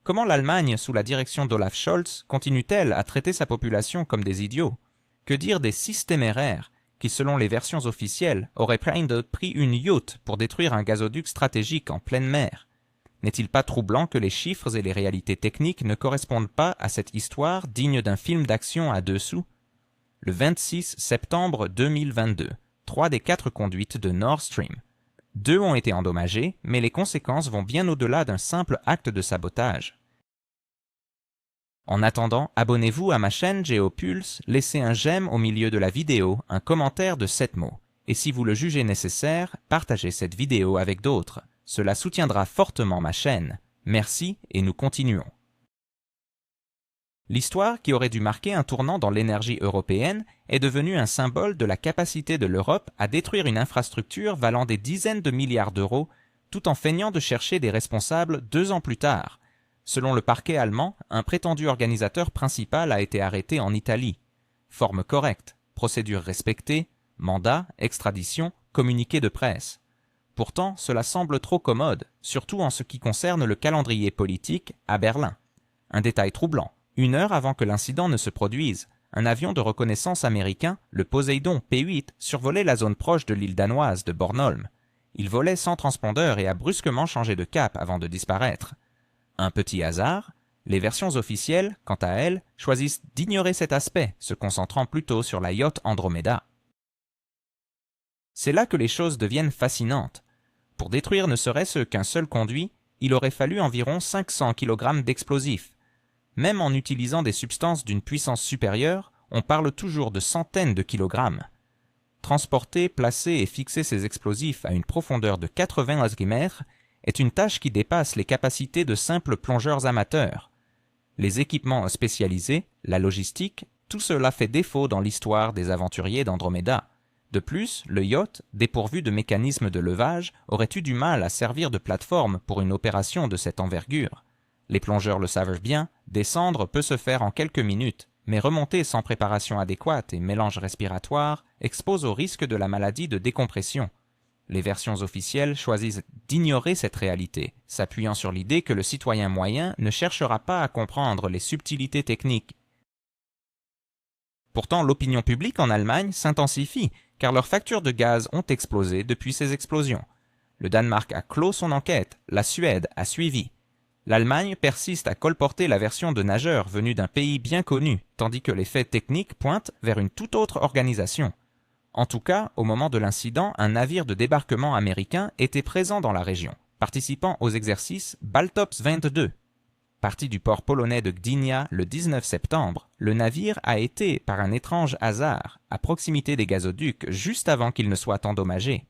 Comment l'Allemagne, sous la direction d'Olaf Scholz, continue-t-elle à traiter sa population comme des idiots? Que dire des 6 téméraires qui, selon les versions officielles, auraient pris une yacht pour détruire un gazoduc stratégique en pleine mer? N'est-il pas troublant que les chiffres et les réalités techniques ne correspondent pas à cette histoire digne d'un film d'action à 2 sous? Le 26 septembre 2022, 3 des 4 conduites de Nord Stream. 2 ont été endommagées, mais les conséquences vont bien au-delà d'un simple acte de sabotage. En attendant, abonnez-vous à ma chaîne GeoPulse, laissez un j'aime au milieu de la vidéo, un commentaire de 7 mots. Et si vous le jugez nécessaire, partagez cette vidéo avec d'autres. Cela soutiendra fortement ma chaîne. Merci et nous continuons. L'histoire qui aurait dû marquer un tournant dans l'énergie européenne est devenue un symbole de la capacité de l'Europe à détruire une infrastructure valant des dizaines de milliards d'euros, tout en feignant de chercher des responsables 2 ans plus tard. Selon le parquet allemand, un prétendu organisateur principal a été arrêté en Italie. Forme correcte, procédure respectée, mandat, extradition, communiqué de presse. Pourtant, cela semble trop commode, surtout en ce qui concerne le calendrier politique à Berlin. Un détail troublant. 1 heure avant que l'incident ne se produise, un avion de reconnaissance américain, le Poseidon P-8, survolait la zone proche de l'île danoise de Bornholm. Il volait sans transpondeur et a brusquement changé de cap avant de disparaître. Un petit hasard? Les versions officielles, quant à elles, choisissent d'ignorer cet aspect, se concentrant plutôt sur la yacht Andromeda. C'est là que les choses deviennent fascinantes. Pour détruire ne serait-ce qu'un seul conduit, il aurait fallu environ 500 kg d'explosifs. Même en utilisant des substances d'une puissance supérieure, on parle toujours de centaines de kilogrammes. Transporter, placer et fixer ces explosifs à une profondeur de 80 km est une tâche qui dépasse les capacités de simples plongeurs amateurs. Les équipements spécialisés, la logistique, tout cela fait défaut dans l'histoire des aventuriers d'Andromeda. De plus, le yacht, dépourvu de mécanisme de levage, aurait eu du mal à servir de plateforme pour une opération de cette envergure. Les plongeurs le savent bien, descendre peut se faire en quelques minutes, mais remonter sans préparation adéquate et mélange respiratoire expose au risque de la maladie de décompression. Les versions officielles choisissent d'ignorer cette réalité, s'appuyant sur l'idée que le citoyen moyen ne cherchera pas à comprendre les subtilités techniques. Pourtant, l'opinion publique en Allemagne s'intensifie, car leurs factures de gaz ont explosé depuis ces explosions. Le Danemark a clos son enquête, la Suède a suivi. L'Allemagne persiste à colporter la version de nageurs venus d'un pays bien connu, tandis que les faits techniques pointent vers une toute autre organisation. En tout cas, au moment de l'incident, un navire de débarquement américain était présent dans la région, participant aux exercices Baltops 22. Parti du port polonais de Gdynia le 19 septembre, le navire a été, par un étrange hasard, à proximité des gazoducs juste avant qu'il ne soit endommagé.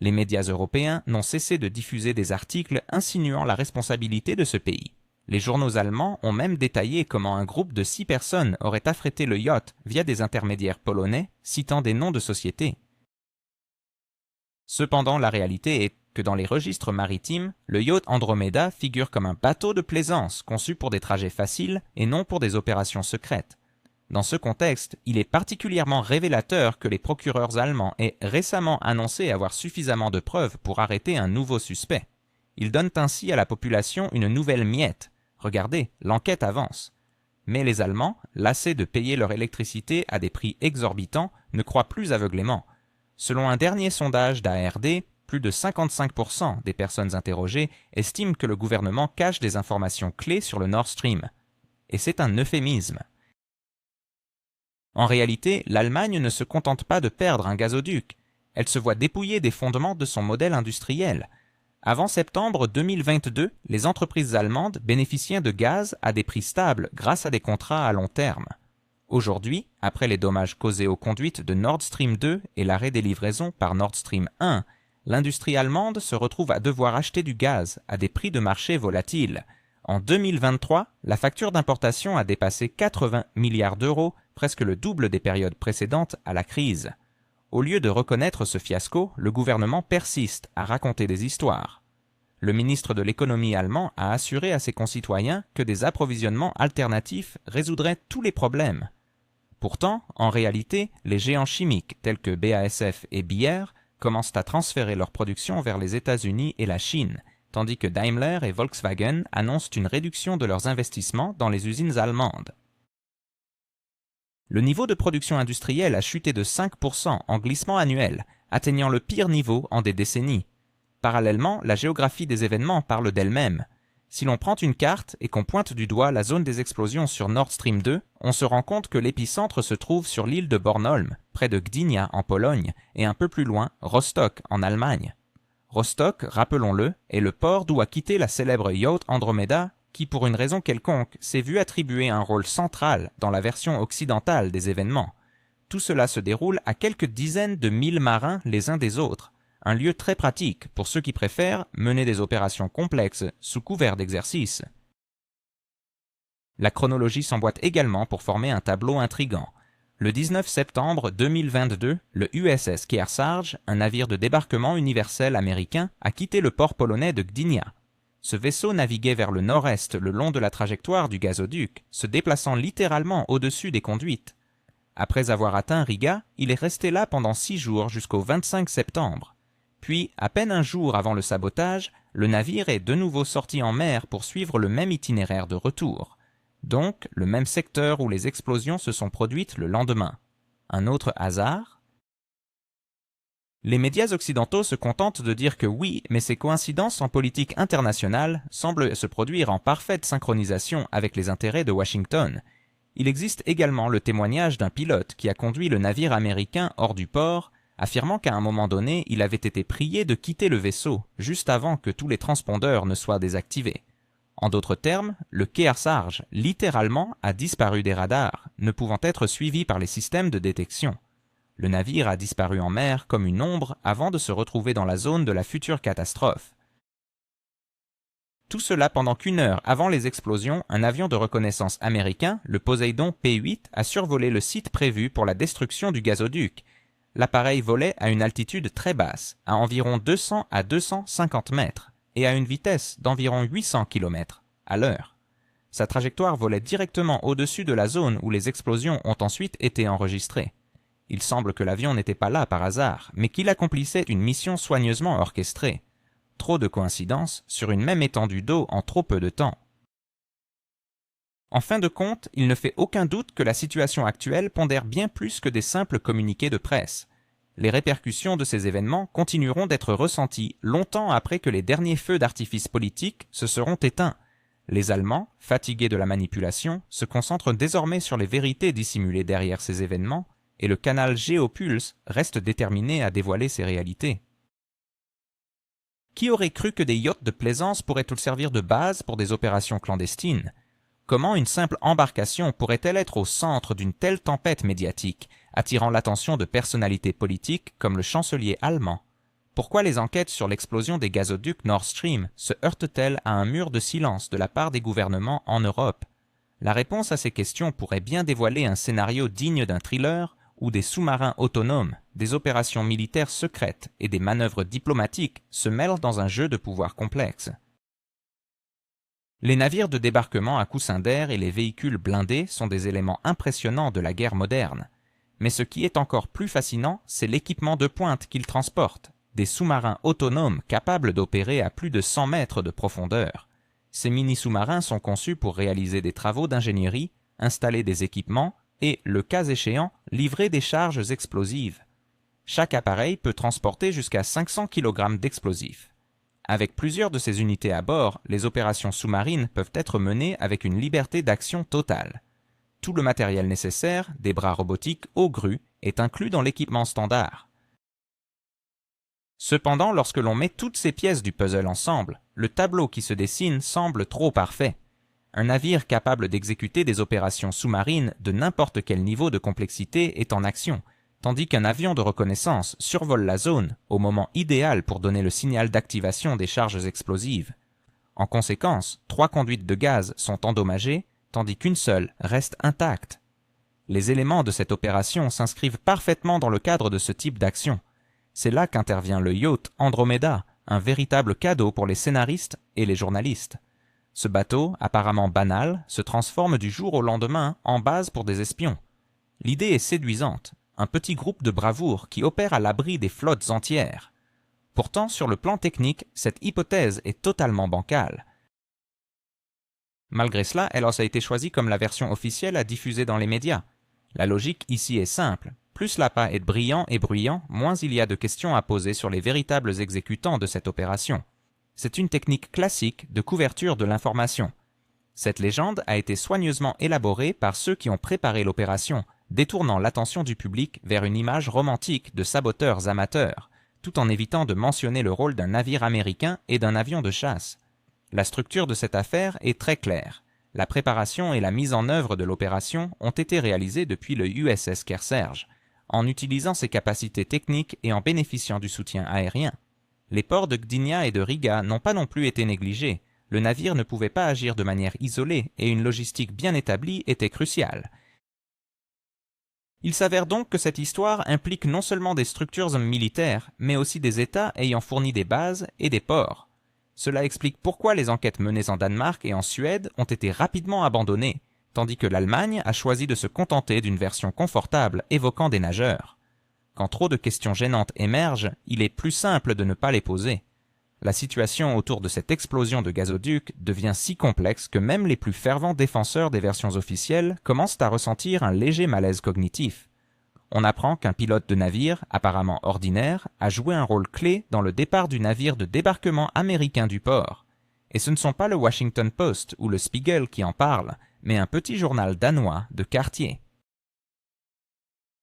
Les médias européens n'ont cessé de diffuser des articles insinuant la responsabilité de ce pays. Les journaux allemands ont même détaillé comment un groupe de 6 personnes aurait affrété le yacht via des intermédiaires polonais, citant des noms de sociétés. Cependant, la réalité est que dans les registres maritimes, le yacht Andromeda figure comme un bateau de plaisance conçu pour des trajets faciles et non pour des opérations secrètes. Dans ce contexte, il est particulièrement révélateur que les procureurs allemands aient récemment annoncé avoir suffisamment de preuves pour arrêter un nouveau suspect. Ils donnent ainsi à la population une nouvelle miette. Regardez, l'enquête avance. Mais les Allemands, lassés de payer leur électricité à des prix exorbitants, ne croient plus aveuglément. Selon un dernier sondage d'ARD, plus de 55% des personnes interrogées estiment que le gouvernement cache des informations clés sur le Nord Stream. Et c'est un euphémisme. En réalité, l'Allemagne ne se contente pas de perdre un gazoduc. Elle se voit dépouiller des fondements de son modèle industriel. Avant septembre 2022, les entreprises allemandes bénéficiaient de gaz à des prix stables grâce à des contrats à long terme. Aujourd'hui, après les dommages causés aux conduites de Nord Stream 2 et l'arrêt des livraisons par Nord Stream 1, l'industrie allemande se retrouve à devoir acheter du gaz à des prix de marché volatiles. En 2023, la facture d'importation a dépassé 80 milliards d'euros, presque le double des périodes précédentes à la crise. Au lieu de reconnaître ce fiasco, le gouvernement persiste à raconter des histoires. Le ministre de l'économie allemand a assuré à ses concitoyens que des approvisionnements alternatifs résoudraient tous les problèmes. Pourtant, en réalité, les géants chimiques tels que BASF et Bayer commencent à transférer leur production vers les États-Unis et la Chine, tandis que Daimler et Volkswagen annoncent une réduction de leurs investissements dans les usines allemandes. Le niveau de production industrielle a chuté de 5% en glissement annuel, atteignant le pire niveau en des décennies. Parallèlement, la géographie des événements parle d'elle-même. Si l'on prend une carte et qu'on pointe du doigt la zone des explosions sur Nord Stream 2, on se rend compte que l'épicentre se trouve sur l'île de Bornholm, près de Gdynia en Pologne, et un peu plus loin, Rostock en Allemagne. Rostock, rappelons-le, est le port d'où a quitté la célèbre yacht Andromeda, qui pour une raison quelconque s'est vu attribuer un rôle central dans la version occidentale des événements. Tout cela se déroule à quelques dizaines de milles marins les uns des autres, un lieu très pratique pour ceux qui préfèrent mener des opérations complexes sous couvert d'exercice. La chronologie s'emboîte également pour former un tableau intrigant. Le 19 septembre 2022, le USS Kearsarge, un navire de débarquement universel américain, a quitté le port polonais de Gdynia. Ce vaisseau naviguait vers le nord-est le long de la trajectoire du gazoduc, se déplaçant littéralement au-dessus des conduites. Après avoir atteint Riga, il est resté là pendant 6 jours jusqu'au 25 septembre. Puis, à peine un jour avant le sabotage, le navire est de nouveau sorti en mer pour suivre le même itinéraire de retour. Donc, le même secteur où les explosions se sont produites le lendemain. Un autre hasard? Les médias occidentaux se contentent de dire que oui, mais ces coïncidences en politique internationale semblent se produire en parfaite synchronisation avec les intérêts de Washington. Il existe également le témoignage d'un pilote qui a conduit le navire américain hors du port, affirmant qu'à un moment donné, il avait été prié de quitter le vaisseau, juste avant que tous les transpondeurs ne soient désactivés. En d'autres termes, le Kearsarge, littéralement, a disparu des radars, ne pouvant être suivi par les systèmes de détection. Le navire a disparu en mer comme une ombre avant de se retrouver dans la zone de la future catastrophe. Tout cela pendant qu'une heure avant les explosions, un avion de reconnaissance américain, le Poseidon P-8, a survolé le site prévu pour la destruction du gazoduc. L'appareil volait à une altitude très basse, à environ 200 à 250 mètres, et à une vitesse d'environ 800 km à l'heure. Sa trajectoire volait directement au-dessus de la zone où les explosions ont ensuite été enregistrées. Il semble que l'avion n'était pas là par hasard, mais qu'il accomplissait une mission soigneusement orchestrée. Trop de coïncidences sur une même étendue d'eau en trop peu de temps. En fin de compte, il ne fait aucun doute que la situation actuelle pondère bien plus que des simples communiqués de presse. Les répercussions de ces événements continueront d'être ressenties longtemps après que les derniers feux d'artifice politiques se seront éteints. Les Allemands, fatigués de la manipulation, se concentrent désormais sur les vérités dissimulées derrière ces événements, et le canal Géopulse reste déterminé à dévoiler ces réalités. Qui aurait cru que des yachts de plaisance pourraient-ils servir de base pour des opérations clandestines? Comment une simple embarcation pourrait-elle être au centre d'une telle tempête médiatique, attirant l'attention de personnalités politiques comme le chancelier allemand? Pourquoi les enquêtes sur l'explosion des gazoducs Nord Stream se heurtent-elles à un mur de silence de la part des gouvernements en Europe? La réponse à ces questions pourrait bien dévoiler un scénario digne d'un thriller où des sous-marins autonomes, des opérations militaires secrètes et des manœuvres diplomatiques se mêlent dans un jeu de pouvoir complexe. Les navires de débarquement à coussin d'air et les véhicules blindés sont des éléments impressionnants de la guerre moderne. Mais ce qui est encore plus fascinant, c'est l'équipement de pointe qu'ils transportent, des sous-marins autonomes capables d'opérer à plus de 100 mètres de profondeur. Ces mini-sous-marins sont conçus pour réaliser des travaux d'ingénierie, installer des équipements et, le cas échéant, livrer des charges explosives. Chaque appareil peut transporter jusqu'à 500 kg d'explosifs. Avec plusieurs de ces unités à bord, les opérations sous-marines peuvent être menées avec une liberté d'action totale. Tout le matériel nécessaire, des bras robotiques aux grues, est inclus dans l'équipement standard. Cependant, lorsque l'on met toutes ces pièces du puzzle ensemble, le tableau qui se dessine semble trop parfait. Un navire capable d'exécuter des opérations sous-marines de n'importe quel niveau de complexité est en action, tandis qu'un avion de reconnaissance survole la zone au moment idéal pour donner le signal d'activation des charges explosives. En conséquence, 3 conduites de gaz sont endommagées, tandis qu'une seule reste intacte. Les éléments de cette opération s'inscrivent parfaitement dans le cadre de ce type d'action. C'est là qu'intervient le yacht Andromeda, un véritable cadeau pour les scénaristes et les journalistes. Ce bateau, apparemment banal, se transforme du jour au lendemain en base pour des espions. L'idée est séduisante, un petit groupe de bravoure qui opère à l'abri des flottes entières. Pourtant, sur le plan technique, cette hypothèse est totalement bancale. Malgré cela, Ellos a été choisi comme la version officielle à diffuser dans les médias. La logique ici est simple. Plus l'appât est brillant et bruyant, moins il y a de questions à poser sur les véritables exécutants de cette opération. C'est une technique classique de couverture de l'information. Cette légende a été soigneusement élaborée par ceux qui ont préparé l'opération, détournant l'attention du public vers une image romantique de saboteurs amateurs, tout en évitant de mentionner le rôle d'un navire américain et d'un avion de chasse. La structure de cette affaire est très claire. La préparation et la mise en œuvre de l'opération ont été réalisées depuis le USS Kearsarge, en utilisant ses capacités techniques et en bénéficiant du soutien aérien. Les ports de Gdynia et de Riga n'ont pas non plus été négligés. Le navire ne pouvait pas agir de manière isolée et une logistique bien établie était cruciale. Il s'avère donc que cette histoire implique non seulement des structures militaires, mais aussi des États ayant fourni des bases et des ports. Cela explique pourquoi les enquêtes menées en Danemark et en Suède ont été rapidement abandonnées, tandis que l'Allemagne a choisi de se contenter d'une version confortable évoquant des nageurs. Quand trop de questions gênantes émergent, il est plus simple de ne pas les poser. La situation autour de cette explosion de gazoduc devient si complexe que même les plus fervents défenseurs des versions officielles commencent à ressentir un léger malaise cognitif. On apprend qu'un pilote de navire, apparemment ordinaire, a joué un rôle clé dans le départ du navire de débarquement américain du port. Et ce ne sont pas le Washington Post ou le Spiegel qui en parlent, mais un petit journal danois de quartier.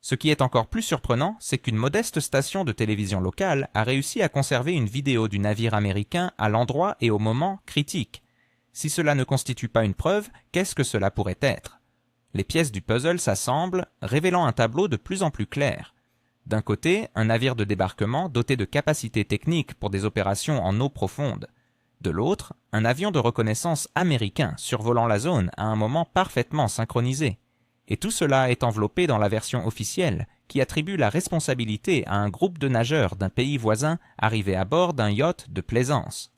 Ce qui est encore plus surprenant, c'est qu'une modeste station de télévision locale a réussi à conserver une vidéo du navire américain à l'endroit et au moment critique. Si cela ne constitue pas une preuve, qu'est-ce que cela pourrait être? Les pièces du puzzle s'assemblent, révélant un tableau de plus en plus clair. D'un côté, un navire de débarquement doté de capacités techniques pour des opérations en eau profonde. De l'autre, un avion de reconnaissance américain survolant la zone à un moment parfaitement synchronisé. Et tout cela est enveloppé dans la version officielle, qui attribue la responsabilité à un groupe de nageurs d'un pays voisin arrivé à bord d'un yacht de plaisance.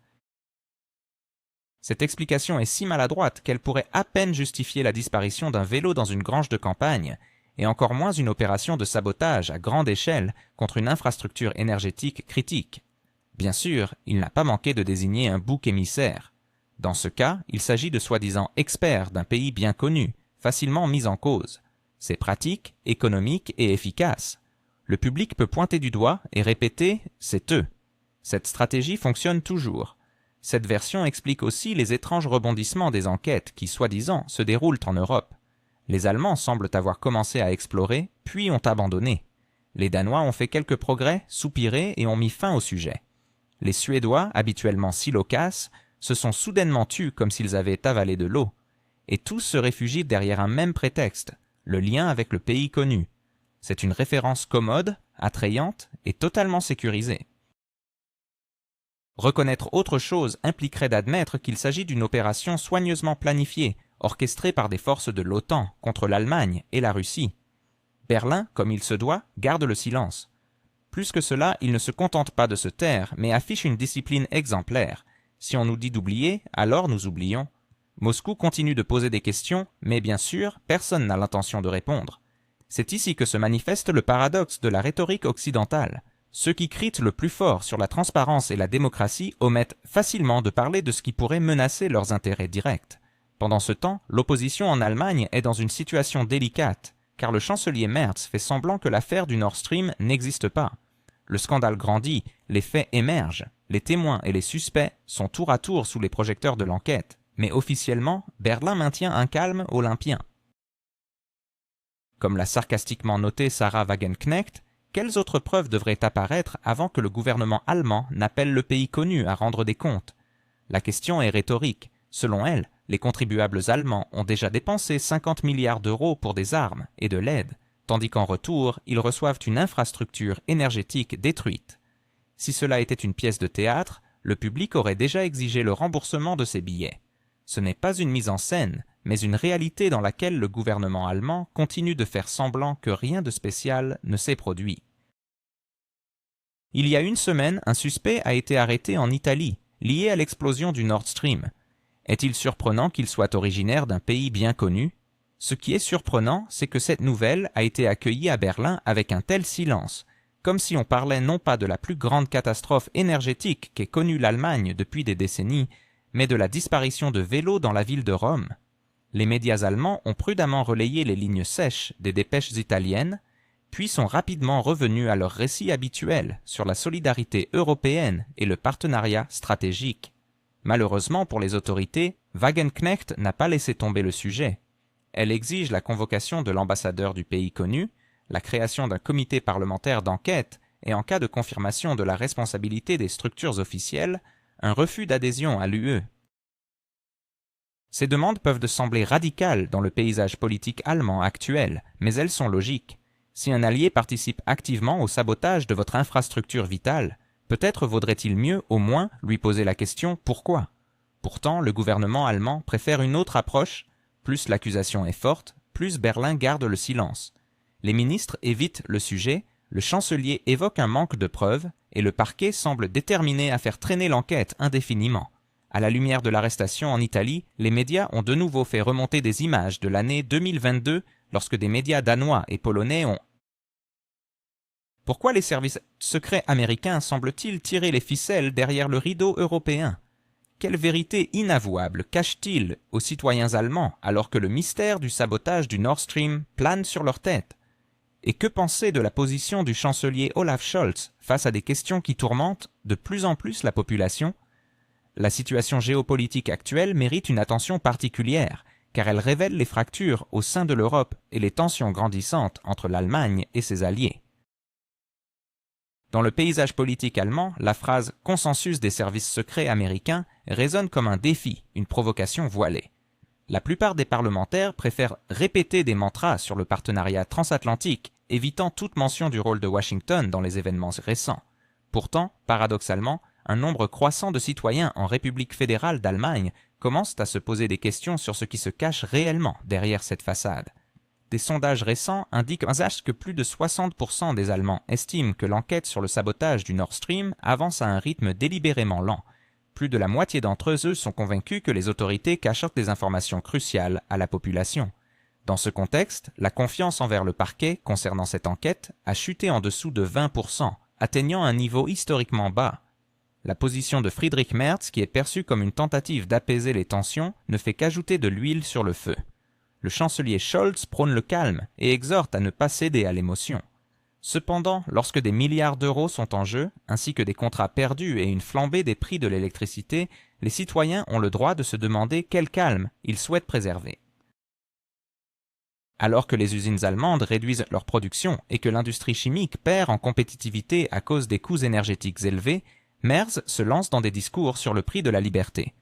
Cette explication est si maladroite qu'elle pourrait à peine justifier la disparition d'un vélo dans une grange de campagne, et encore moins une opération de sabotage à grande échelle contre une infrastructure énergétique critique. Bien sûr, il n'a pas manqué de désigner un bouc émissaire. Dans ce cas, il s'agit de soi-disant experts d'un pays bien connu, facilement mis en cause. C'est pratique, économique et efficace. Le public peut pointer du doigt et répéter « c'est eux ». Cette stratégie fonctionne toujours. Cette version explique aussi les étranges rebondissements des enquêtes qui, soi-disant, se déroulent en Europe. Les Allemands semblent avoir commencé à explorer, puis ont abandonné. Les Danois ont fait quelques progrès, soupiré et ont mis fin au sujet. Les Suédois, habituellement si loquaces, se sont soudainement tus comme s'ils avaient avalé de l'eau. Et tous se réfugient derrière un même prétexte, le lien avec le pays connu. C'est une référence commode, attrayante et totalement sécurisée. Reconnaître autre chose impliquerait d'admettre qu'il s'agit d'une opération soigneusement planifiée, orchestrée par des forces de l'OTAN contre l'Allemagne et la Russie. Berlin, comme il se doit, garde le silence. Plus que cela, il ne se contente pas de se taire, mais affiche une discipline exemplaire. Si on nous dit d'oublier, alors nous oublions. Moscou continue de poser des questions, mais bien sûr, personne n'a l'intention de répondre. C'est ici que se manifeste le paradoxe de la rhétorique occidentale. Ceux qui crient le plus fort sur la transparence et la démocratie omettent facilement de parler de ce qui pourrait menacer leurs intérêts directs. Pendant ce temps, l'opposition en Allemagne est dans une situation délicate, car le chancelier Merz fait semblant que l'affaire du Nord Stream n'existe pas. Le scandale grandit, les faits émergent, les témoins et les suspects sont tour à tour sous les projecteurs de l'enquête, mais officiellement, Berlin maintient un calme olympien. Comme l'a sarcastiquement noté Sarah Wagenknecht, quelles autres preuves devraient apparaître avant que le gouvernement allemand n'appelle le pays connu à rendre des comptes? La question est rhétorique. Selon elle, les contribuables allemands ont déjà dépensé 50 milliards d'euros pour des armes et de l'aide, tandis qu'en retour, ils reçoivent une infrastructure énergétique détruite. Si cela était une pièce de théâtre, le public aurait déjà exigé le remboursement de ses billets. Ce n'est pas une mise en scène, mais une réalité dans laquelle le gouvernement allemand continue de faire semblant que rien de spécial ne s'est produit. Il y a une semaine, un suspect a été arrêté en Italie, lié à l'explosion du Nord Stream. Est-il surprenant qu'il soit originaire d'un pays bien connu? Ce qui est surprenant, c'est que cette nouvelle a été accueillie à Berlin avec un tel silence, comme si on parlait non pas de la plus grande catastrophe énergétique qu'ait connue l'Allemagne depuis des décennies, mais de la disparition de vélos dans la ville de Rome. Les médias allemands ont prudemment relayé les lignes sèches des dépêches italiennes, puis sont rapidement revenus à leur récit habituel sur la solidarité européenne et le partenariat stratégique. Malheureusement pour les autorités, Wagenknecht n'a pas laissé tomber le sujet. Elle exige la convocation de l'ambassadeur du pays connu, la création d'un comité parlementaire d'enquête et, en cas de confirmation de la responsabilité des structures officielles, un refus d'adhésion à l'UE. Ces demandes peuvent sembler radicales dans le paysage politique allemand actuel, mais elles sont logiques. Si un allié participe activement au sabotage de votre infrastructure vitale, peut-être vaudrait-il mieux au moins lui poser la question « Pourquoi ?» Pourtant, le gouvernement allemand préfère une autre approche. Plus l'accusation est forte, plus Berlin garde le silence. Les ministres évitent le sujet, le chancelier évoque un manque de preuves et le parquet semble déterminé à faire traîner l'enquête indéfiniment. À la lumière de l'arrestation en Italie, les médias ont de nouveau fait remonter des images de l'année 2022 lorsque des médias danois et polonais ont... Pourquoi les services secrets américains semblent-ils tirer les ficelles derrière le rideau européen ? Quelle vérité inavouable cachent-ils aux citoyens allemands alors que le mystère du sabotage du Nord Stream plane sur leur tête ? Et que penser de la position du chancelier Olaf Scholz face à des questions qui tourmentent de plus en plus la population ? La situation géopolitique actuelle mérite une attention particulière, car elle révèle les fractures au sein de l'Europe et les tensions grandissantes entre l'Allemagne et ses alliés. Dans le paysage politique allemand, la phrase « consensus des services secrets américains » résonne comme un défi, une provocation voilée. La plupart des parlementaires préfèrent répéter des mantras sur le partenariat transatlantique, évitant toute mention du rôle de Washington dans les événements récents. Pourtant, paradoxalement, un nombre croissant de citoyens en République fédérale d'Allemagne commencent à se poser des questions sur ce qui se cache réellement derrière cette façade. Des sondages récents indiquent que plus de 60% des Allemands estiment que l'enquête sur le sabotage du Nord Stream avance à un rythme délibérément lent. Plus de la moitié d'entre eux sont convaincus que les autorités cachotent des informations cruciales à la population. Dans ce contexte, la confiance envers le parquet concernant cette enquête a chuté en dessous de 20%, atteignant un niveau historiquement bas. La position de Friedrich Merz, qui est perçue comme une tentative d'apaiser les tensions, ne fait qu'ajouter de l'huile sur le feu. Le chancelier Scholz prône le calme et exhorte à ne pas céder à l'émotion. Cependant, lorsque des milliards d'euros sont en jeu, ainsi que des contrats perdus et une flambée des prix de l'électricité, les citoyens ont le droit de se demander quel calme ils souhaitent préserver. Alors que les usines allemandes réduisent leur production et que l'industrie chimique perd en compétitivité à cause des coûts énergétiques élevés, Merz se lance dans des discours sur le prix de la liberté.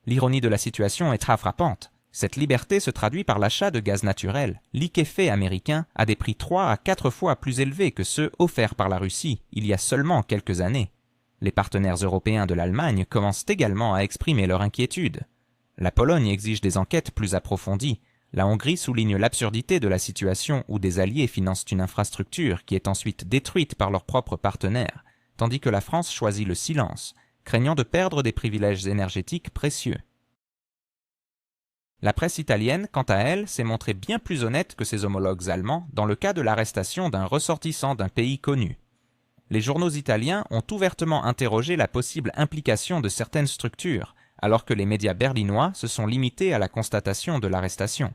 L'ironie de la situation est très frappante. Cette liberté se traduit par l'achat de gaz naturel, liquéfié américain, à des prix 3 à 4 fois plus élevés que ceux offerts par la Russie il y a seulement quelques années. Les partenaires européens de l'Allemagne commencent également à exprimer leur inquiétude. La Pologne exige des enquêtes plus approfondies. La Hongrie souligne l'absurdité de la situation où des alliés financent une infrastructure qui est ensuite détruite par leurs propres partenaires, tandis que la France choisit le silence, craignant de perdre des privilèges énergétiques précieux. La presse italienne, quant à elle, s'est montrée bien plus honnête que ses homologues allemands dans le cas de l'arrestation d'un ressortissant d'un pays connu. Les journaux italiens ont ouvertement interrogé la possible implication de certaines structures, alors que les médias berlinois se sont limités à la constatation de l'arrestation.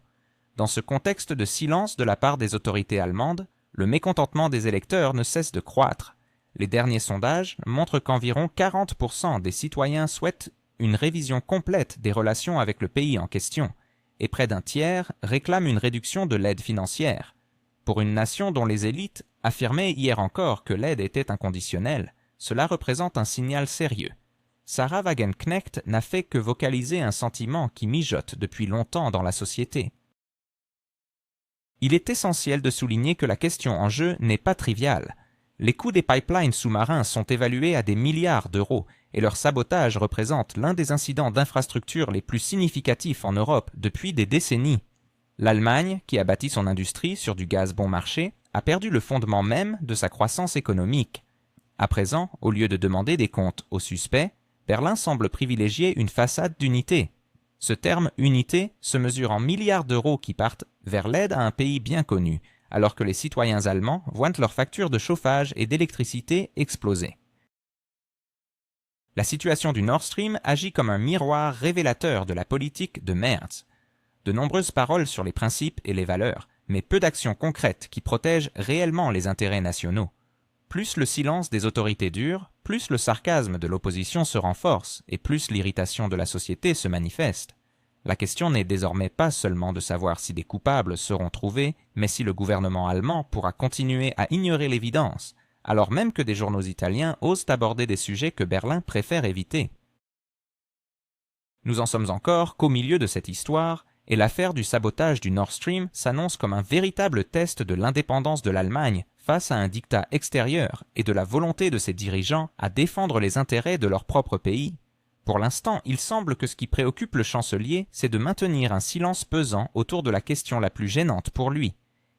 Dans ce contexte de silence de la part des autorités allemandes, le mécontentement des électeurs ne cesse de croître. Les derniers sondages montrent qu'environ 40% des citoyens souhaitent une révision complète des relations avec le pays en question, et près d'un tiers réclament une réduction de l'aide financière. Pour une nation dont les élites affirmaient hier encore que l'aide était inconditionnelle, cela représente un signal sérieux. Sarah Wagenknecht n'a fait que vocaliser un sentiment qui mijote depuis longtemps dans la société. Il est essentiel de souligner que la question en jeu n'est pas triviale. Les coûts des pipelines sous-marins sont évalués à des milliards d'euros et leur sabotage représente l'un des incidents d'infrastructure les plus significatifs en Europe depuis des décennies. L'Allemagne, qui a bâti son industrie sur du gaz bon marché, a perdu le fondement même de sa croissance économique. À présent, au lieu de demander des comptes aux suspects, Berlin semble privilégier une façade d'unité. Ce terme « unité » se mesure en milliards d'euros qui partent vers l'aide à un pays bien connu, alors que les citoyens allemands voient leurs factures de chauffage et d'électricité exploser. La situation du Nord Stream agit comme un miroir révélateur de la politique de Merz. De nombreuses paroles sur les principes et les valeurs, mais peu d'actions concrètes qui protègent réellement les intérêts nationaux. Plus le silence des autorités dure, plus le sarcasme de l'opposition se renforce et plus l'irritation de la société se manifeste. La question n'est désormais pas seulement de savoir si des coupables seront trouvés, mais si le gouvernement allemand pourra continuer à ignorer l'évidence, alors même que des journaux italiens osent aborder des sujets que Berlin préfère éviter. Nous en sommes encore qu'au milieu de cette histoire, et l'affaire du sabotage du Nord Stream s'annonce comme un véritable test de l'indépendance de l'Allemagne face à un diktat extérieur et de la volonté de ses dirigeants à défendre les intérêts de leur propre pays. Pour l'instant, il semble que ce qui préoccupe le chancelier, c'est de maintenir un silence pesant autour de la question la plus gênante pour lui.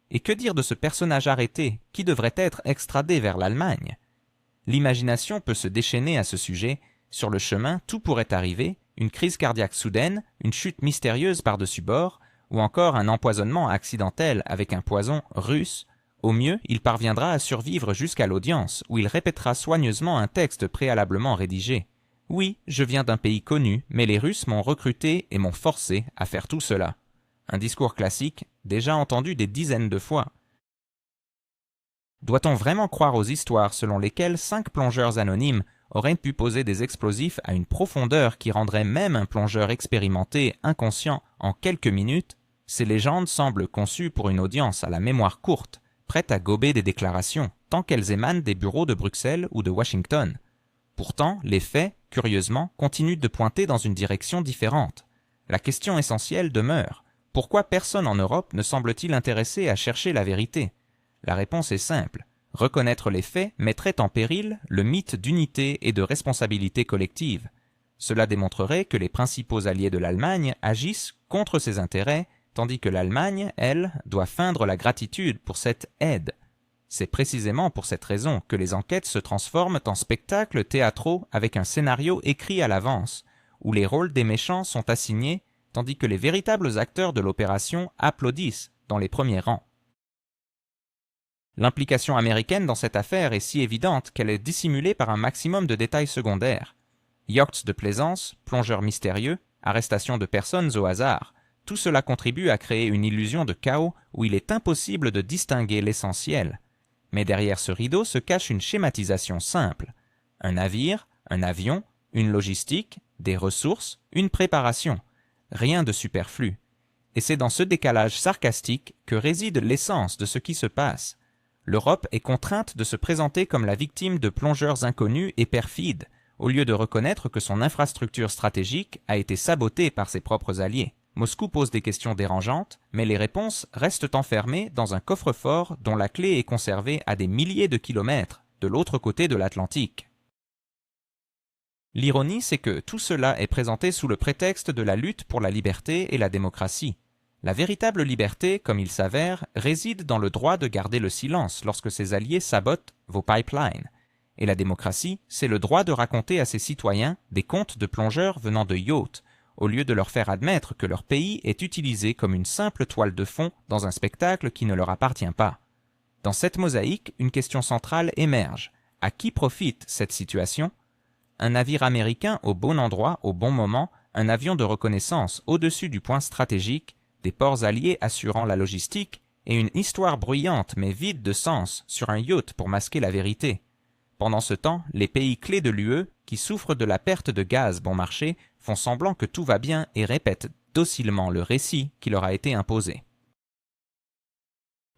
Et que dire de ce personnage arrêté qui devrait être extradé vers l'Allemagne? L'imagination peut se déchaîner à ce sujet. Sur le chemin, tout pourrait arriver, une crise cardiaque soudaine, une chute mystérieuse par-dessus bord, ou encore un empoisonnement accidentel avec un poison russe. Au mieux, il parviendra à survivre jusqu'à l'audience, où il répétera soigneusement un texte préalablement rédigé. Oui, je viens d'un pays connu, mais les Russes m'ont recruté et m'ont forcé à faire tout cela. Un discours classique, déjà entendu des dizaines de fois. Doit-on vraiment croire aux histoires selon lesquelles 5 plongeurs anonymes auraient pu poser des explosifs à une profondeur qui rendrait même un plongeur expérimenté inconscient en quelques minutes? Ces légendes semblent conçues pour une audience à la mémoire courte, prête à gober des déclarations, tant qu'elles émanent des bureaux de Bruxelles ou de Washington. Pourtant, les faits, curieusement, continuent de pointer dans une direction différente. La question essentielle demeure. Pourquoi personne en Europe ne semble-t-il intéressé à chercher la vérité? La réponse est simple. Reconnaître les faits mettrait en péril le mythe d'unité et de responsabilité collective. Cela démontrerait que les principaux alliés de l'Allemagne agissent contre ses intérêts, tandis que l'Allemagne, elle, doit feindre la gratitude pour cette aide. C'est précisément pour cette raison que les enquêtes se transforment en spectacles théâtraux avec un scénario écrit à l'avance, où les rôles des méchants sont assignés, tandis que les véritables acteurs de l'opération applaudissent dans les premiers rangs. L'implication américaine dans cette affaire est si évidente qu'elle est dissimulée par un maximum de détails secondaires. Yachts de plaisance, plongeurs mystérieux, arrestation de personnes au hasard, tout cela contribue à créer une illusion de chaos où il est impossible de distinguer l'essentiel. Mais derrière ce rideau se cache une schématisation simple. Un navire, un avion, une logistique, des ressources, une préparation. Rien de superflu. Et c'est dans ce décalage sarcastique que réside l'essence de ce qui se passe. L'Europe est contrainte de se présenter comme la victime de plongeurs inconnus et perfides, au lieu de reconnaître que son infrastructure stratégique a été sabotée par ses propres alliés. Moscou pose des questions dérangeantes, mais les réponses restent enfermées dans un coffre-fort dont la clé est conservée à des milliers de kilomètres, de l'autre côté de l'Atlantique. L'ironie, c'est que tout cela est présenté sous le prétexte de la lutte pour la liberté et la démocratie. La véritable liberté, comme il s'avère, réside dans le droit de garder le silence lorsque ses alliés sabotent vos pipelines. Et la démocratie, c'est le droit de raconter à ses citoyens des contes de plongeurs venant de yachts, au lieu de leur faire admettre que leur pays est utilisé comme une simple toile de fond dans un spectacle qui ne leur appartient pas. Dans cette mosaïque, une question centrale émerge. À qui profite cette situation? Un navire américain au bon endroit, au bon moment, un avion de reconnaissance au-dessus du point stratégique, des ports alliés assurant la logistique, et une histoire bruyante mais vide de sens sur un yacht pour masquer la vérité. Pendant ce temps, les pays clés de l'UE, qui souffrent de la perte de gaz bon marché, font semblant que tout va bien et répètent docilement le récit qui leur a été imposé.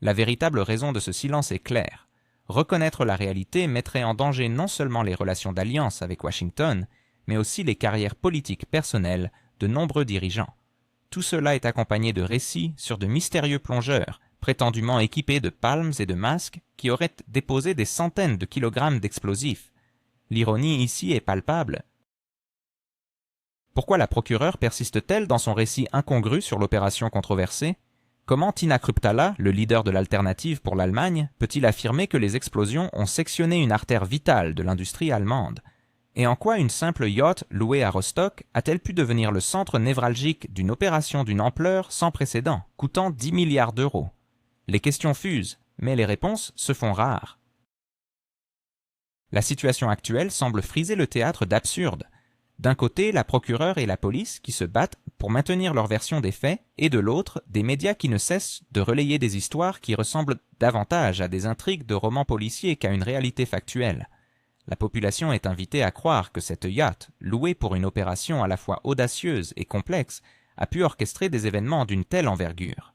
La véritable raison de ce silence est claire. Reconnaître la réalité mettrait en danger non seulement les relations d'alliance avec Washington, mais aussi les carrières politiques personnelles de nombreux dirigeants. Tout cela est accompagné de récits sur de mystérieux plongeurs, prétendument équipés de palmes et de masques, qui auraient déposé des centaines de kilogrammes d'explosifs. L'ironie ici est palpable. Pourquoi la procureure persiste-t-elle dans son récit incongru sur l'opération controversée? Comment Tina Kruptala, le leader de l'alternative pour l'Allemagne, peut-il affirmer que les explosions ont sectionné une artère vitale de l'industrie allemande? Et en quoi une simple yacht louée à Rostock a-t-elle pu devenir le centre névralgique d'une opération d'une ampleur sans précédent, coûtant 10 milliards d'euros? Les questions fusent, mais les réponses se font rares. La situation actuelle semble friser le théâtre d'absurde. D'un côté, la procureure et la police qui se battent pour maintenir leur version des faits, et de l'autre, des médias qui ne cessent de relayer des histoires qui ressemblent davantage à des intrigues de romans policiers qu'à une réalité factuelle. La population est invitée à croire que cette yacht, louée pour une opération à la fois audacieuse et complexe, a pu orchestrer des événements d'une telle envergure.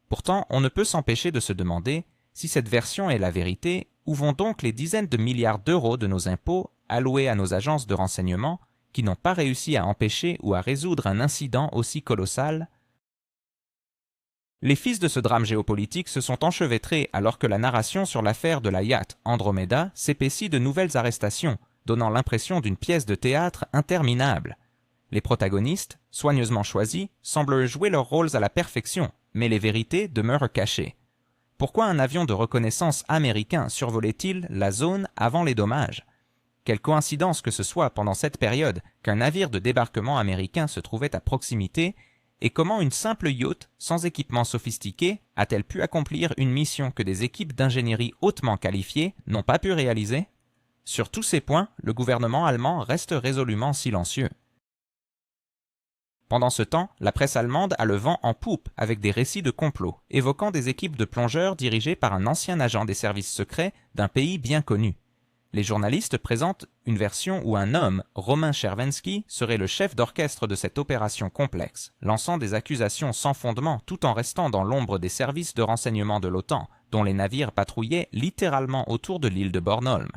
Pourtant, on ne peut s'empêcher de se demander si cette version est la vérité, où vont donc les dizaines de milliards d'euros de nos impôts alloués à nos agences de renseignement qui n'ont pas réussi à empêcher ou à résoudre un incident aussi colossal? Les fils de ce drame géopolitique se sont enchevêtrés alors que la narration sur l'affaire de la yacht Andromeda s'épaissit de nouvelles arrestations, donnant l'impression d'une pièce de théâtre interminable. Les protagonistes, soigneusement choisis, semblent jouer leurs rôles à la perfection, mais les vérités demeurent cachées. Pourquoi un avion de reconnaissance américain survolait-il la zone avant les dommages? Quelle coïncidence que ce soit pendant cette période qu'un navire de débarquement américain se trouvait à proximité, et comment une simple yacht, sans équipement sophistiqué, a-t-elle pu accomplir une mission que des équipes d'ingénierie hautement qualifiées n'ont pas pu réaliser? Sur tous ces points, le gouvernement allemand reste résolument silencieux. Pendant ce temps, la presse allemande a le vent en poupe avec des récits de complots, évoquant des équipes de plongeurs dirigées par un ancien agent des services secrets d'un pays bien connu. Les journalistes présentent une version où un homme, Romain Chervensky, serait le chef d'orchestre de cette opération complexe, lançant des accusations sans fondement tout en restant dans l'ombre des services de renseignement de l'OTAN, dont les navires patrouillaient littéralement autour de l'île de Bornholm.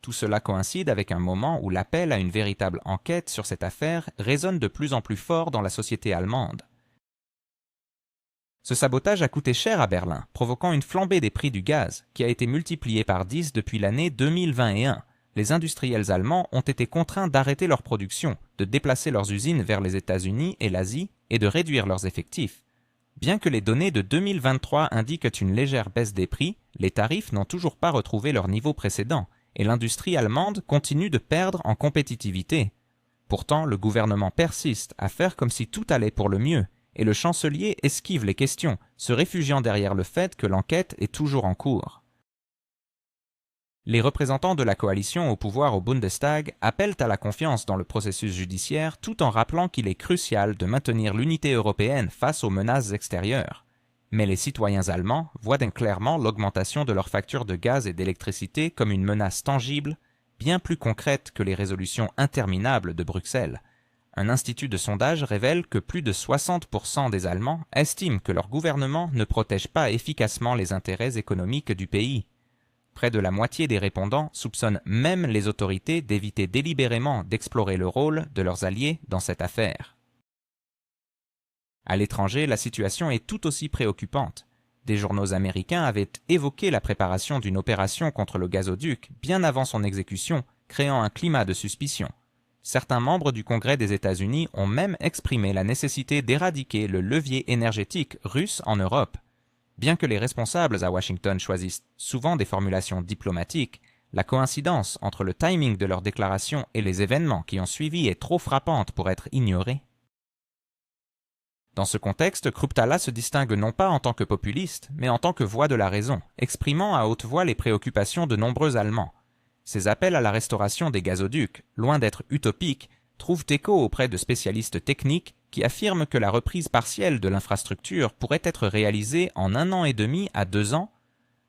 Tout cela coïncide avec un moment où l'appel à une véritable enquête sur cette affaire résonne de plus en plus fort dans la société allemande. Ce sabotage a coûté cher à Berlin, provoquant une flambée des prix du gaz, qui a été multipliée par 10 depuis l'année 2021. Les industriels allemands ont été contraints d'arrêter leur production, de déplacer leurs usines vers les États-Unis et l'Asie et de réduire leurs effectifs. Bien que les données de 2023 indiquent une légère baisse des prix, les tarifs n'ont toujours pas retrouvé leur niveau précédent, et l'industrie allemande continue de perdre en compétitivité. Pourtant, le gouvernement persiste à faire comme si tout allait pour le mieux, et le chancelier esquive les questions, se réfugiant derrière le fait que l'enquête est toujours en cours. Les représentants de la coalition au pouvoir au Bundestag appellent à la confiance dans le processus judiciaire tout en rappelant qu'il est crucial de maintenir l'unité européenne face aux menaces extérieures. Mais les citoyens allemands voient clairement l'augmentation de leurs factures de gaz et d'électricité comme une menace tangible, bien plus concrète que les résolutions interminables de Bruxelles. Un institut de sondage révèle que plus de 60% des Allemands estiment que leur gouvernement ne protège pas efficacement les intérêts économiques du pays. Près de la moitié des répondants soupçonnent même les autorités d'éviter délibérément d'explorer le rôle de leurs alliés dans cette affaire. À l'étranger, la situation est tout aussi préoccupante. Des journaux américains avaient évoqué la préparation d'une opération contre le gazoduc bien avant son exécution, créant un climat de suspicion. Certains membres du Congrès des États-Unis ont même exprimé la nécessité d'éradiquer le levier énergétique russe en Europe. Bien que les responsables à Washington choisissent souvent des formulations diplomatiques, la coïncidence entre le timing de leurs déclarations et les événements qui ont suivi est trop frappante pour être ignorée. Dans ce contexte, Kruptala se distingue non pas en tant que populiste, mais en tant que voix de la raison, exprimant à haute voix les préoccupations de nombreux Allemands. Ces appels à la restauration des gazoducs, loin d'être utopiques, trouvent écho auprès de spécialistes techniques qui affirment que la reprise partielle de l'infrastructure pourrait être réalisée en 1 an et demi à 2 ans.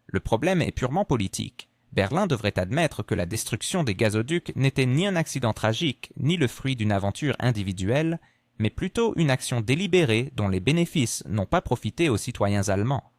Le problème est purement politique. Berlin devrait admettre que la destruction des gazoducs n'était ni un accident tragique, ni le fruit d'une aventure individuelle, mais plutôt une action délibérée dont les bénéfices n'ont pas profité aux citoyens allemands.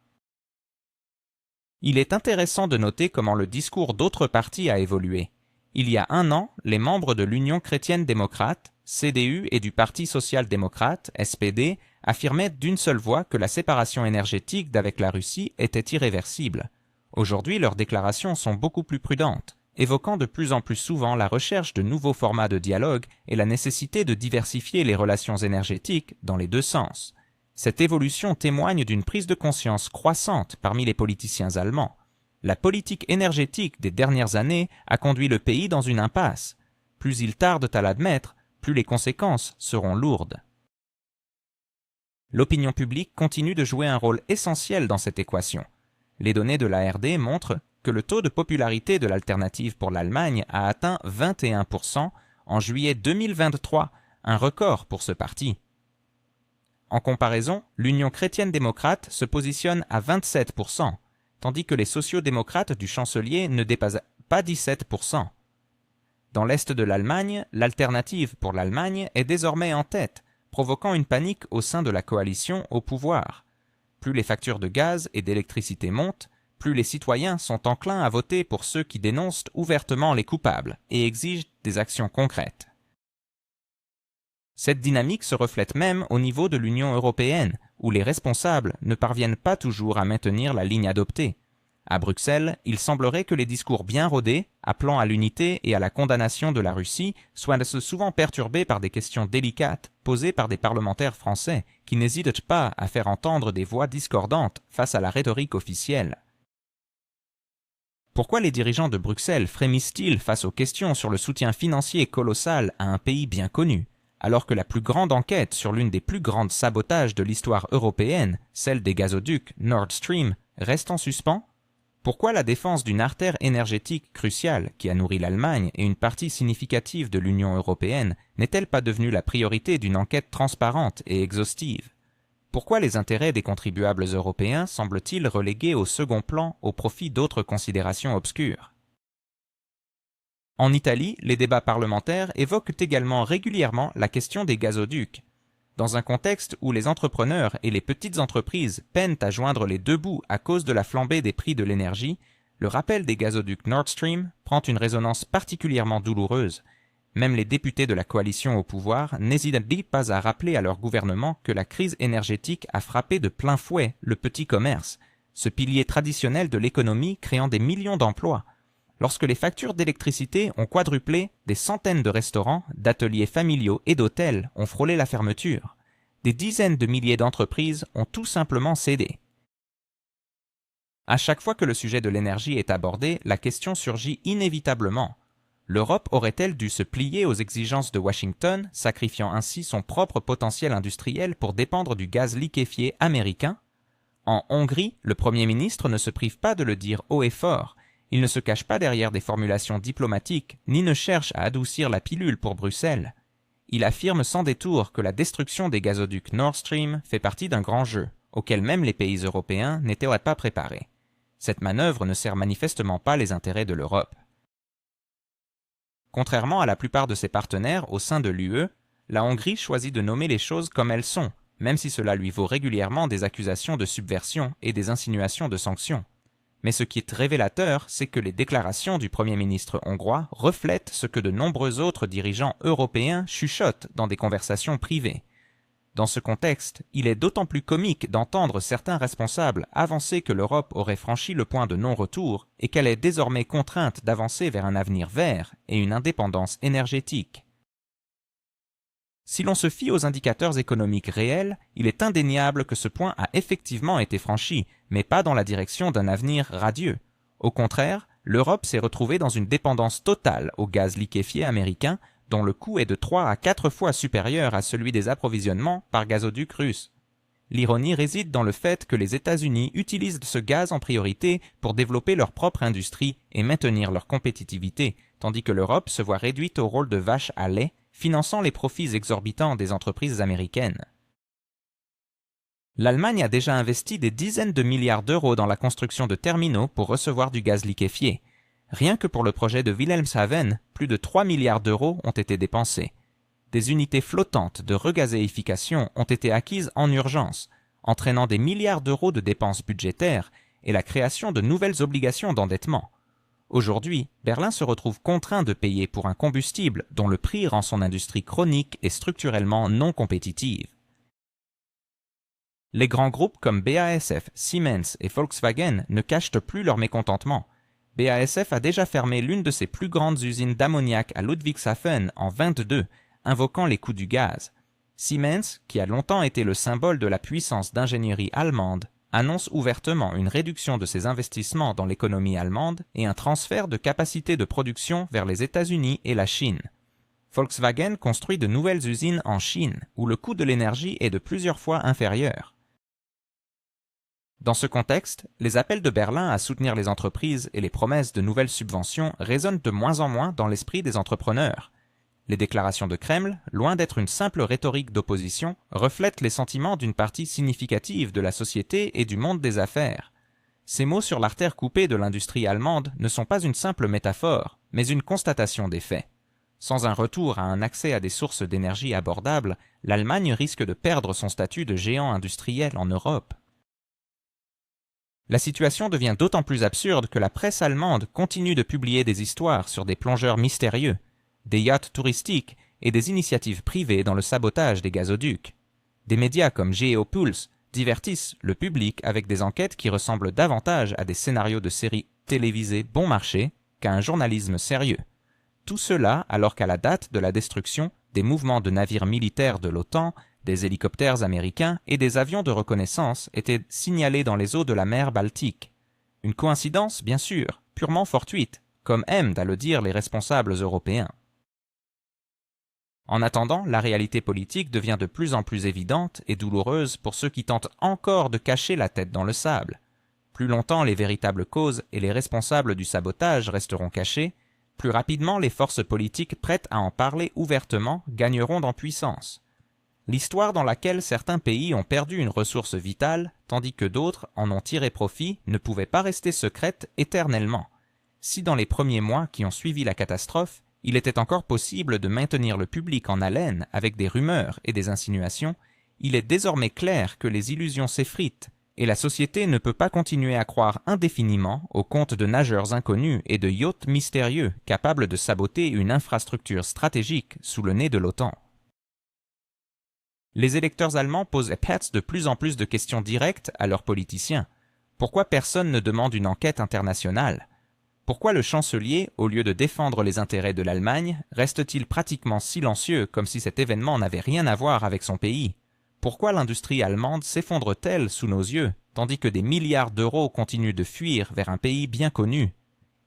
Il est intéressant de noter comment le discours d'autres partis a évolué. Il y a 1 an, les membres de l'Union chrétienne-démocrate, CDU et du Parti social-démocrate, SPD, affirmaient d'une seule voix que la séparation énergétique d'avec la Russie était irréversible. Aujourd'hui, leurs déclarations sont beaucoup plus prudentes, évoquant de plus en plus souvent la recherche de nouveaux formats de dialogue et la nécessité de diversifier les relations énergétiques dans les deux sens. Cette évolution témoigne d'une prise de conscience croissante parmi les politiciens allemands. La politique énergétique des dernières années a conduit le pays dans une impasse. Plus ils tardent à l'admettre, plus les conséquences seront lourdes. L'opinion publique continue de jouer un rôle essentiel dans cette équation. Les données de l'ARD montrent que le taux de popularité de l'alternative pour l'Allemagne a atteint 21% en juillet 2023, un record pour ce parti. En comparaison, l'Union chrétienne-démocrate se positionne à 27%, tandis que les sociaux-démocrates du chancelier ne dépassent pas 17%. Dans l'est de l'Allemagne, l'alternative pour l'Allemagne est désormais en tête, provoquant une panique au sein de la coalition au pouvoir. Plus les factures de gaz et d'électricité montent, plus les citoyens sont enclins à voter pour ceux qui dénoncent ouvertement les coupables et exigent des actions concrètes. Cette dynamique se reflète même au niveau de l'Union européenne, où les responsables ne parviennent pas toujours à maintenir la ligne adoptée. À Bruxelles, il semblerait que les discours bien rodés, appelant à l'unité et à la condamnation de la Russie, soient souvent perturbés par des questions délicates posées par des parlementaires français qui n'hésitent pas à faire entendre des voix discordantes face à la rhétorique officielle. Pourquoi les dirigeants de Bruxelles frémissent-ils face aux questions sur le soutien financier colossal à un pays bien connu, alors que la plus grande enquête sur l'une des plus grandes sabotages de l'histoire européenne, celle des gazoducs Nord Stream, reste en suspens? Pourquoi la défense d'une artère énergétique cruciale qui a nourri l'Allemagne et une partie significative de l'Union européenne n'est-elle pas devenue la priorité d'une enquête transparente et exhaustive? Pourquoi les intérêts des contribuables européens semblent-ils relégués au second plan au profit d'autres considérations obscures? En Italie, les débats parlementaires évoquent également régulièrement la question des gazoducs. Dans un contexte où les entrepreneurs et les petites entreprises peinent à joindre les deux bouts à cause de la flambée des prix de l'énergie, le rappel des gazoducs Nord Stream prend une résonance particulièrement douloureuse. Même les députés de la coalition au pouvoir n'hésitent pas à rappeler à leur gouvernement que la crise énergétique a frappé de plein fouet le petit commerce, ce pilier traditionnel de l'économie créant des millions d'emplois. Lorsque les factures d'électricité ont quadruplé, des centaines de restaurants, d'ateliers familiaux et d'hôtels ont frôlé la fermeture. Des dizaines de milliers d'entreprises ont tout simplement cédé. À chaque fois que le sujet de l'énergie est abordé, la question surgit inévitablement. L'Europe aurait-elle dû se plier aux exigences de Washington, sacrifiant ainsi son propre potentiel industriel pour dépendre du gaz liquéfié américain? En Hongrie, le Premier ministre ne se prive pas de le dire haut et fort. Il ne se cache pas derrière des formulations diplomatiques, ni ne cherche à adoucir la pilule pour Bruxelles. Il affirme sans détour que la destruction des gazoducs Nord Stream fait partie d'un grand jeu, auquel même les pays européens n'étaient pas préparés. Cette manœuvre ne sert manifestement pas les intérêts de l'Europe. Contrairement à la plupart de ses partenaires au sein de l'UE, la Hongrie choisit de nommer les choses comme elles sont, même si cela lui vaut régulièrement des accusations de subversion et des insinuations de sanctions. Mais ce qui est révélateur, c'est que les déclarations du Premier ministre hongrois reflètent ce que de nombreux autres dirigeants européens chuchotent dans des conversations privées. Dans ce contexte, il est d'autant plus comique d'entendre certains responsables avancer que l'Europe aurait franchi le point de non-retour et qu'elle est désormais contrainte d'avancer vers un avenir vert et une indépendance énergétique. Si l'on se fie aux indicateurs économiques réels, il est indéniable que ce point a effectivement été franchi, mais pas dans la direction d'un avenir radieux. Au contraire, l'Europe s'est retrouvée dans une dépendance totale au gaz liquéfié américain, dont le coût est de 3 à 4 fois supérieur à celui des approvisionnements par gazoduc russe. L'ironie réside dans le fait que les États-Unis utilisent ce gaz en priorité pour développer leur propre industrie et maintenir leur compétitivité, tandis que l'Europe se voit réduite au rôle de vache à lait, finançant les profits exorbitants des entreprises américaines. L'Allemagne a déjà investi des dizaines de milliards d'euros dans la construction de terminaux pour recevoir du gaz liquéfié. Rien que pour le projet de Wilhelmshaven, plus de 3 milliards d'euros ont été dépensés. Des unités flottantes de regazéification ont été acquises en urgence, entraînant des milliards d'euros de dépenses budgétaires et la création de nouvelles obligations d'endettement. Aujourd'hui, Berlin se retrouve contraint de payer pour un combustible dont le prix rend son industrie chronique et structurellement non compétitive. Les grands groupes comme BASF, Siemens et Volkswagen ne cachent plus leur mécontentement. BASF a déjà fermé l'une de ses plus grandes usines d'ammoniac à Ludwigshafen en 1922, invoquant les coûts du gaz. Siemens, qui a longtemps été le symbole de la puissance d'ingénierie allemande, annonce ouvertement une réduction de ses investissements dans l'économie allemande et un transfert de capacité de production vers les États-Unis et la Chine. Volkswagen construit de nouvelles usines en Chine, où le coût de l'énergie est de plusieurs fois inférieur. Dans ce contexte, les appels de Berlin à soutenir les entreprises et les promesses de nouvelles subventions résonnent de moins en moins dans l'esprit des entrepreneurs. Les déclarations de Kreml, loin d'être une simple rhétorique d'opposition, reflètent les sentiments d'une partie significative de la société et du monde des affaires. Ces mots sur l'artère coupée de l'industrie allemande ne sont pas une simple métaphore, mais une constatation des faits. Sans un retour à un accès à des sources d'énergie abordables, l'Allemagne risque de perdre son statut de géant industriel en Europe. La situation devient d'autant plus absurde que la presse allemande continue de publier des histoires sur des plongeurs mystérieux, des yachts touristiques et des initiatives privées dans le sabotage des gazoducs. Des médias comme Geopulse divertissent le public avec des enquêtes qui ressemblent davantage à des scénarios de séries télévisées bon marché qu'à un journalisme sérieux. Tout cela alors qu'à la date de la destruction, des mouvements de navires militaires de l'OTAN, des hélicoptères américains et des avions de reconnaissance étaient signalés dans les eaux de la mer Baltique. Une coïncidence, bien sûr, purement fortuite, comme aiment à le dire les responsables européens. En attendant, la réalité politique devient de plus en plus évidente et douloureuse pour ceux qui tentent encore de cacher la tête dans le sable. Plus longtemps les véritables causes et les responsables du sabotage resteront cachés, plus rapidement les forces politiques prêtes à en parler ouvertement gagneront en puissance. L'histoire dans laquelle certains pays ont perdu une ressource vitale, tandis que d'autres en ont tiré profit, ne pouvait pas rester secrète éternellement. Si dans les premiers mois qui ont suivi la catastrophe, il était encore possible de maintenir le public en haleine avec des rumeurs et des insinuations, il est désormais clair que les illusions s'effritent et la société ne peut pas continuer à croire indéfiniment aux contes de nageurs inconnus et de yachts mystérieux capables de saboter une infrastructure stratégique sous le nez de l'OTAN. Les électeurs allemands posent de plus en plus de questions directes à leurs politiciens. Pourquoi personne ne demande une enquête internationale ? Pourquoi le chancelier, au lieu de défendre les intérêts de l'Allemagne, reste-t-il pratiquement silencieux comme si cet événement n'avait rien à voir avec son pays ? Pourquoi l'industrie allemande s'effondre-t-elle sous nos yeux, tandis que des milliards d'euros continuent de fuir vers un pays bien connu ?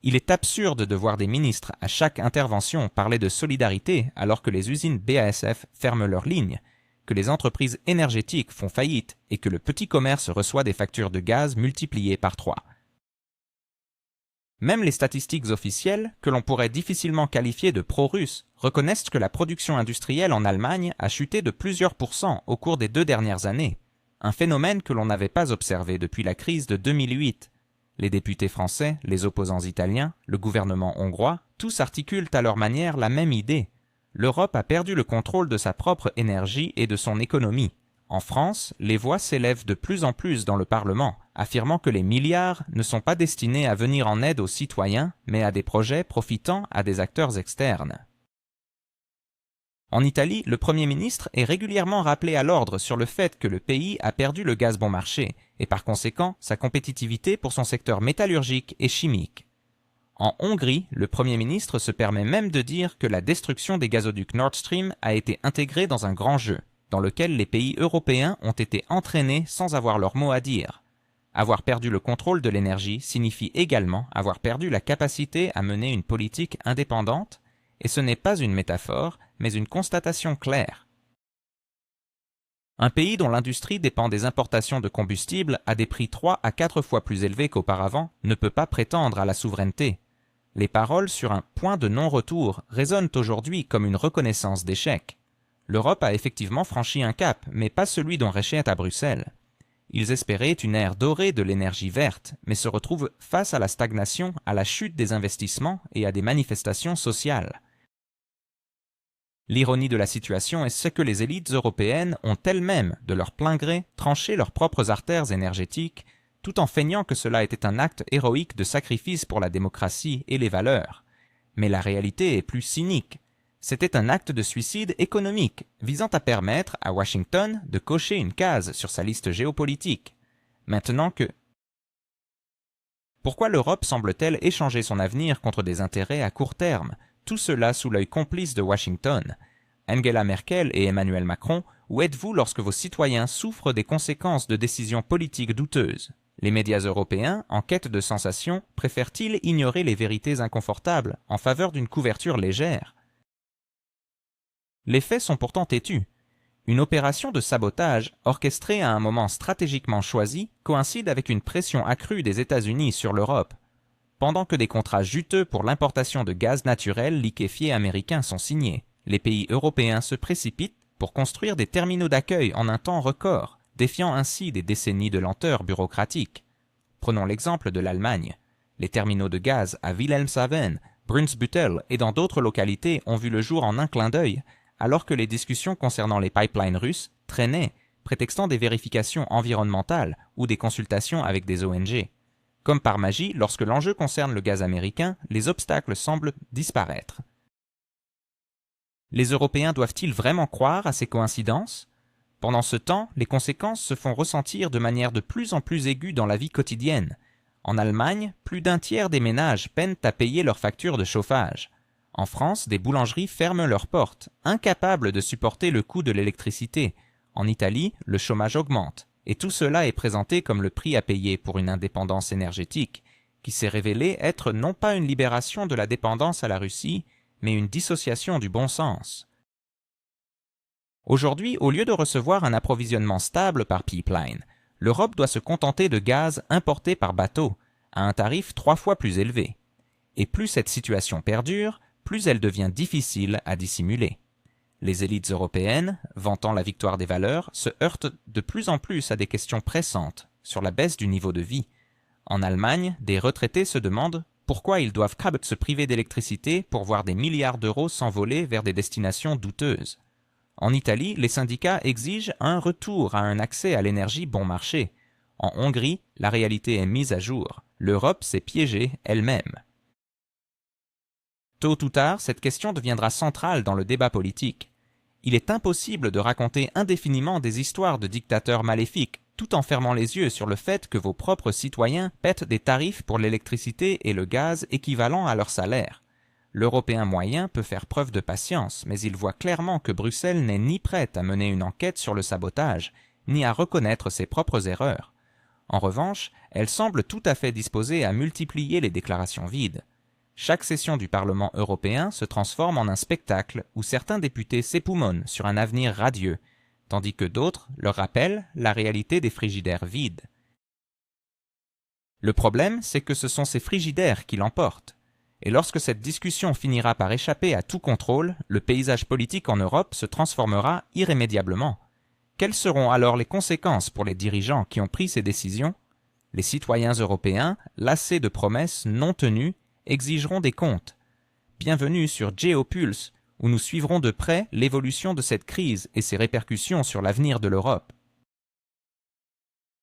Il est absurde de voir des ministres à chaque intervention parler de solidarité alors que les usines BASF ferment leurs lignes, que les entreprises énergétiques font faillite et que le petit commerce reçoit des factures de gaz multipliées par 3. Même les statistiques officielles, que l'on pourrait difficilement qualifier de pro-russes, reconnaissent que la production industrielle en Allemagne a chuté de plusieurs pourcents au cours des 2 dernières années, un phénomène que l'on n'avait pas observé depuis la crise de 2008. Les députés français, les opposants italiens, le gouvernement hongrois, tous articulent à leur manière la même idée. L'Europe a perdu le contrôle de sa propre énergie et de son économie. En France, les voix s'élèvent de plus en plus dans le Parlement, affirmant que les milliards ne sont pas destinés à venir en aide aux citoyens, mais à des projets profitant à des acteurs externes. En Italie, le Premier ministre est régulièrement rappelé à l'ordre sur le fait que le pays a perdu le gaz bon marché, et par conséquent sa compétitivité pour son secteur métallurgique et chimique. En Hongrie, le Premier ministre se permet même de dire que la destruction des gazoducs Nord Stream a été intégrée dans un grand jeu, dans lequel les pays européens ont été entraînés sans avoir leur mot à dire. Avoir perdu le contrôle de l'énergie signifie également avoir perdu la capacité à mener une politique indépendante, et ce n'est pas une métaphore, mais une constatation claire. Un pays dont l'industrie dépend des importations de combustibles à des prix 3 à 4 fois plus élevés qu'auparavant ne peut pas prétendre à la souveraineté. Les paroles sur un point de non-retour résonnent aujourd'hui comme une reconnaissance d'échec. L'Europe a effectivement franchi un cap, mais pas celui dont rêchait à Bruxelles. Ils espéraient une ère dorée de l'énergie verte, mais se retrouvent face à la stagnation, à la chute des investissements et à des manifestations sociales. L'ironie de la situation est que les élites européennes ont elles-mêmes, de leur plein gré, tranché leurs propres artères énergétiques, tout en feignant que cela était un acte héroïque de sacrifice pour la démocratie et les valeurs. Mais la réalité est plus cynique. C'était un acte de suicide économique, visant à permettre à Washington de cocher une case sur sa liste géopolitique. Maintenant que... Pourquoi l'Europe semble-t-elle échanger son avenir contre des intérêts à court terme, tout cela sous l'œil complice de Washington? Angela Merkel et Emmanuel Macron, où êtes-vous lorsque vos citoyens souffrent des conséquences de décisions politiques douteuses? Les médias européens, en quête de sensations, préfèrent-ils ignorer les vérités inconfortables en faveur d'une couverture légère? Les faits sont pourtant têtus. Une opération de sabotage, orchestrée à un moment stratégiquement choisi, coïncide avec une pression accrue des États-Unis sur l'Europe. Pendant que des contrats juteux pour l'importation de gaz naturel liquéfié américains sont signés, les pays européens se précipitent pour construire des terminaux d'accueil en un temps record, défiant ainsi des décennies de lenteur bureaucratique. Prenons l'exemple de l'Allemagne. Les terminaux de gaz à Wilhelmshaven, Brunsbüttel et dans d'autres localités ont vu le jour en un clin d'œil, alors que les discussions concernant les pipelines russes traînaient, prétextant des vérifications environnementales ou des consultations avec des ONG. Comme par magie, lorsque l'enjeu concerne le gaz américain, les obstacles semblent disparaître. Les Européens doivent-ils vraiment croire à ces coïncidences? Pendant ce temps, les conséquences se font ressentir de manière de plus en plus aiguë dans la vie quotidienne. En Allemagne, plus d'un tiers des ménages peinent à payer leurs factures de chauffage. En France, des boulangeries ferment leurs portes, incapables de supporter le coût de l'électricité. En Italie, le chômage augmente. Et tout cela est présenté comme le prix à payer pour une indépendance énergétique, qui s'est révélée être non pas une libération de la dépendance à la Russie, mais une dissociation du bon sens. Aujourd'hui, au lieu de recevoir un approvisionnement stable par pipeline, l'Europe doit se contenter de gaz importé par bateau, à un tarif 3 fois plus élevé. Et plus cette situation perdure, plus elle devient difficile à dissimuler. Les élites européennes, vantant la victoire des valeurs, se heurtent de plus en plus à des questions pressantes sur la baisse du niveau de vie. En Allemagne, des retraités se demandent pourquoi ils doivent se priver d'électricité pour voir des milliards d'euros s'envoler vers des destinations douteuses. En Italie, les syndicats exigent un retour à un accès à l'énergie bon marché. En Hongrie, la réalité est mise à jour. L'Europe s'est piégée elle-même. Tôt ou tard, cette question deviendra centrale dans le débat politique. Il est impossible de raconter indéfiniment des histoires de dictateurs maléfiques, tout en fermant les yeux sur le fait que vos propres citoyens paient des tarifs pour l'électricité et le gaz équivalents à leur salaire. L'Européen moyen peut faire preuve de patience, mais il voit clairement que Bruxelles n'est ni prête à mener une enquête sur le sabotage, ni à reconnaître ses propres erreurs. En revanche, elle semble tout à fait disposée à multiplier les déclarations vides. Chaque session du Parlement européen se transforme en un spectacle où certains députés s'époumonnent sur un avenir radieux, tandis que d'autres leur rappellent la réalité des frigidaires vides. Le problème, c'est que ce sont ces frigidaires qui l'emportent. Et lorsque cette discussion finira par échapper à tout contrôle, le paysage politique en Europe se transformera irrémédiablement. Quelles seront alors les conséquences pour les dirigeants qui ont pris ces décisions? Les citoyens européens, lassés de promesses non tenues, exigeront des comptes. Bienvenue sur Geopulse, où nous suivrons de près l'évolution de cette crise et ses répercussions sur l'avenir de l'Europe.